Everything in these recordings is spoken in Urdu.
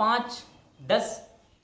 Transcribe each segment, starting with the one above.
5-10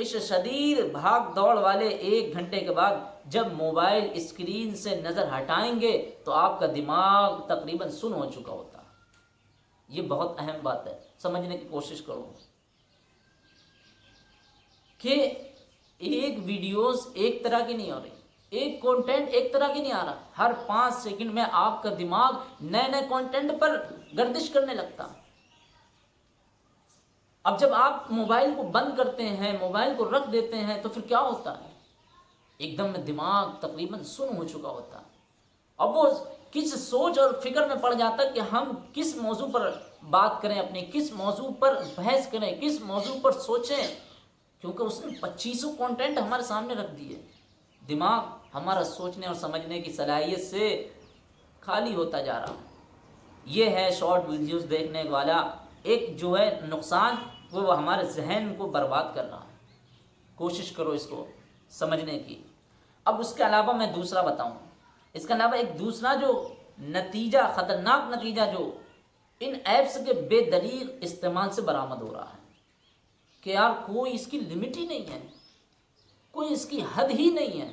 اس شدید بھاگ دوڑ والے 1 گھنٹے کے بعد جب موبائل اسکرین سے نظر ہٹائیں گے تو آپ کا دماغ تقریباً سن ہو چکا ہوتا ہے۔ یہ بہت اہم بات ہے، سمجھنے کی کوشش کرو کہ ایک ویڈیوز ایک طرح کی نہیں ہو رہی، ایک کانٹینٹ ایک طرح کی نہیں آ رہا، ہر 5 سیکنڈ میں آپ کا دماغ نئے نئے کانٹینٹ پر گردش کرنے لگتا۔ اب جب آپ موبائل کو بند کرتے ہیں، موبائل کو رکھ دیتے ہیں، تو پھر کیا ہوتا ہے؟ ایک دم میں دماغ تقریباً سن ہو چکا ہوتا ہے۔ اب وہ کس سوچ اور فکر میں پڑ جاتا کہ ہم کس موضوع پر بات کریں، اپنے کس موضوع پر بحث کریں، کس موضوع پر سوچیں، کیونکہ اس نے 2500 کانٹینٹ ہمارے سامنے رکھ دیے۔ دماغ ہمارا سوچنے اور سمجھنے کی صلاحیت سے خالی ہوتا جا رہا ہے۔ یہ ہے شارٹ ویڈیوز دیکھنے والا ایک جو ہے نقصان، وہ ہمارے ذہن کو برباد کر رہا ہے۔ کوشش کرو اس کو سمجھنے کی۔ اب اس کے علاوہ میں دوسرا بتاؤں، اس کے علاوہ ایک دوسرا جو نتیجہ، خطرناک نتیجہ جو ان ایپس کے بے دریغ استعمال سے برآمد ہو رہا ہے کہ یار کوئی اس کی لمٹ ہی نہیں ہے، کوئی اس کی حد ہی نہیں ہے،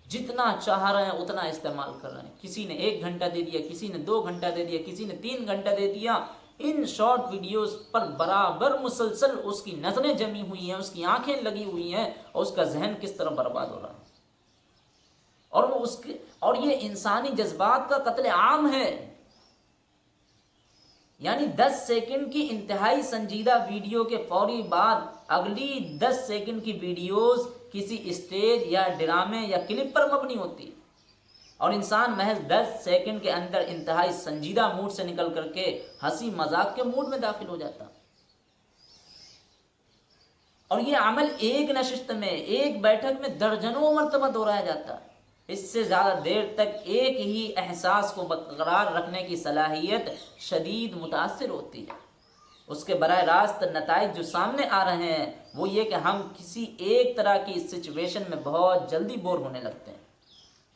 جتنا چاہ رہے ہیں اتنا استعمال کر رہے ہیں۔ کسی نے 1 گھنٹہ دے دیا، کسی نے 2 گھنٹہ دے دیا، کسی نے 3 گھنٹہ دے دیا۔ ان شارٹ ویڈیوز پر برابر مسلسل اس کی نظریں جمی ہوئی ہیں، اس کی آنکھیں لگی ہوئی ہیں، اور اس کا ذہن کس طرح برباد ہو رہا ہے۔ اور یہ انسانی جذبات کا قتل عام ہے۔ یعنی 10 سیکنڈ کی انتہائی سنجیدہ ویڈیو کے فوری بعد اگلی 10 سیکنڈ کی ویڈیوز کسی اسٹیج یا ڈرامے یا کلپ پر مبنی ہوتی، اور انسان محض 10 سیکنڈ کے اندر انتہائی سنجیدہ موڈ سے نکل کر کے ہنسی مذاق کے موڈ میں داخل ہو جاتا۔ اور یہ عمل ایک نشست میں، ایک بیٹھک میں درجنوں مرتبہ دہرایا جاتا ہے۔ اس سے زیادہ دیر تک ایک ہی احساس کو برقرار رکھنے کی صلاحیت شدید متاثر ہوتی ہے۔ اس کے براہ راست نتائج جو سامنے آ رہے ہیں وہ یہ کہ ہم کسی ایک طرح کی سچویشن میں بہت جلدی بور ہونے لگتے ہیں،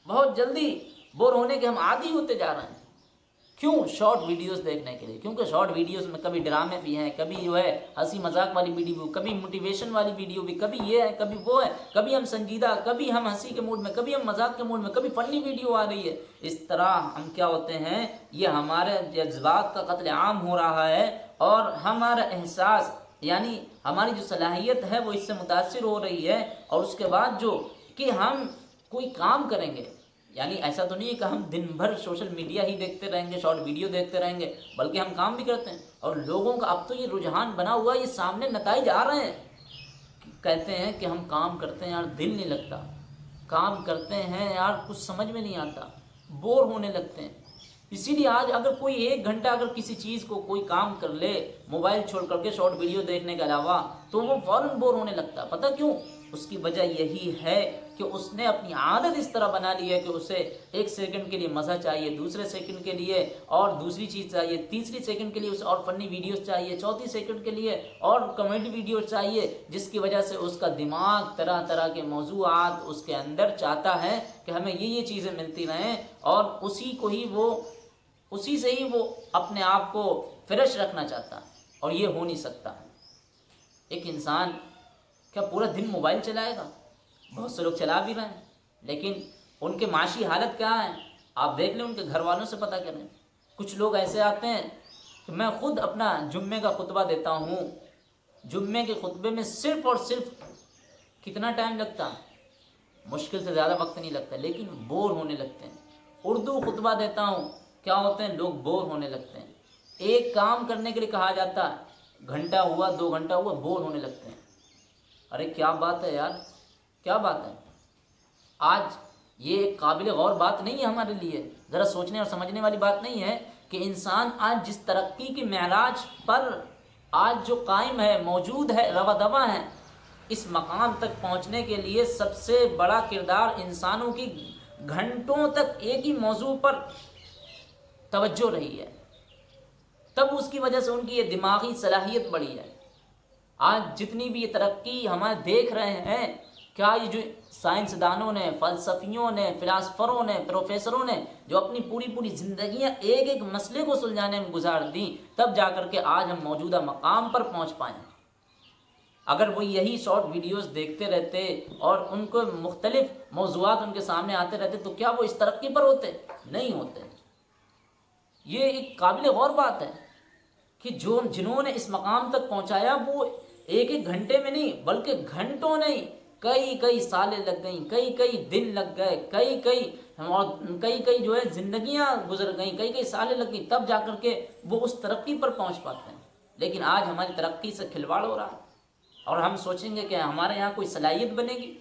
بہت جلدی بور ہونے کے ہم عادی ہوتے جا رہے ہیں۔ کیوں؟ شارٹ ویڈیوز دیکھنے کے لیے، کیونکہ شارٹ ویڈیوز میں کبھی ڈرامے بھی ہیں، کبھی جو ہے ہنسی مذاق والی ویڈیو، کبھی موٹیویشن والی ویڈیو بھی، کبھی یہ ہے کبھی وہ ہے، کبھی ہم سنجیدہ، کبھی ہم ہنسی کے موڈ میں، کبھی ہم مذاق کے موڈ میں، کبھی فنی ویڈیو آ رہی ہے۔ اس طرح ہم کیا ہوتے ہیں، یہ ہمارے جذبات کا قتل عام ہو رہا ہے، اور ہمارا احساس یعنی ہماری جو صلاحیت ہے وہ اس سے متاثر ہو رہی ہے۔ اور اس کے بعد جو کہ ہم کوئی کام کریں گے، یعنی ایسا تو نہیں ہے کہ ہم دن بھر سوشل میڈیا ہی دیکھتے رہیں گے، شارٹ ویڈیو دیکھتے رہیں گے، بلکہ ہم کام بھی کرتے ہیں۔ اور لوگوں کا اب تو یہ رجحان بنا ہوا ہے، یہ سامنے نتائج آ رہے ہیں، کہتے ہیں کہ ہم کام کرتے ہیں یار دل نہیں لگتا، کام کرتے ہیں یار کچھ سمجھ میں نہیں آتا، بور ہونے لگتے ہیں۔ اسی لیے آج اگر کوئی 1 گھنٹہ اگر کسی چیز کو کوئی کام کر لے موبائل چھوڑ کر کے شارٹ ویڈیو دیکھنے کے علاوہ، تو وہ فوراً بور ہونے لگتا ہے۔ پتہ کیوں؟ اس کی وجہ یہی ہے کہ اس نے اپنی عادت اس طرح بنا لی ہے کہ اسے 1 سیکنڈ کے لیے مزہ چاہیے، دوسرے سیکنڈ کے لیے اور دوسری چیز چاہیے، تیسری سیکنڈ کے لیے اسے اور فنی ویڈیوز چاہیے، چوتھی سیکنڈ کے لیے اور کامیڈی ویڈیوز چاہیے، جس کی وجہ سے اس کا دماغ طرح طرح کے موضوعات اس کے اندر چاہتا ہے کہ ہمیں یہ چیزیں ملتی رہیں، اور اسی سے ہی وہ اپنے آپ کو فریش رکھنا چاہتا ہے، اور یہ ہو نہیں سکتا۔ ایک انسان کیا پورا دن موبائل چلائے گا؟ بہت سے لوگ چلا بھی رہے ہیں، لیکن ان کے معاشی حالت کیا ہے آپ دیکھ لیں، ان کے گھر والوں سے پتہ کریں۔ کچھ لوگ ایسے آتے ہیں کہ میں خود اپنا جمعے کا خطبہ دیتا ہوں، جمعے کے خطبے میں صرف اور صرف کتنا ٹائم لگتا ہے؟ مشکل سے زیادہ وقت نہیں لگتا، لیکن بور ہونے لگتے ہیں۔ اردو خطبہ دیتا ہوں، کیا ہوتے ہیں؟ لوگ بور ہونے لگتے ہیں۔ ایک کام کرنے کے لیے کہا جاتا ہے، گھنٹہ ہوا 2 گھنٹہ ہوا، بور ہونے لگتے ہیں۔ ارے کیا بات ہے یار، کیا بات ہے؟ آج یہ ایک قابل غور بات نہیں ہے ہمارے لیے، ذرا سوچنے اور سمجھنے والی بات نہیں ہے کہ انسان آج جس ترقی کی معراج پر آج جو قائم ہے، موجود ہے، رواں دواں ہے، اس مقام تک پہنچنے کے لیے سب سے بڑا کردار انسانوں کی گھنٹوں تک ایک ہی موضوع پر توجہ رہی ہے، تب اس کی وجہ سے ان کی یہ دماغی صلاحیت بڑھی ہے۔ آج جتنی بھی یہ ترقی ہمارے دیکھ رہے ہیں، کیا یہ جو سائنسدانوں نے، فلسفیوں نے، فلاسفروں نے، پروفیسروں نے جو اپنی پوری زندگیاں ایک ایک مسئلے کو سلجھانے میں گزار دیں، تب جا کر کے آج ہم موجودہ مقام پر پہنچ پائیں۔ اگر وہ یہی شارٹ ویڈیوز دیکھتے رہتے اور ان کو مختلف موضوعات ان کے سامنے آتے رہتے تو کیا وہ اس ترقی پر ہوتے؟ نہیں ہوتے۔ یہ ایک قابل غور بات ہے کہ جنہوں نے اس مقام تک پہنچایا وہ ایک ایک گھنٹے میں نہیں بلکہ گھنٹوں نہیں، کئی سالیں لگ گئیں، کئی دن لگ گئے، کئی جو ہے زندگیاں گزر گئیں، کئی سالیں لگ گئیں، تب جا کر کے وہ اس ترقی پر پہنچ پاتے ہیں۔ لیکن آج ہماری ترقی سے کھلواڑ ہو رہا ہے اور ہم سوچیں گے کہ ہمارے یہاں کوئی صلاحیت بنے گی۔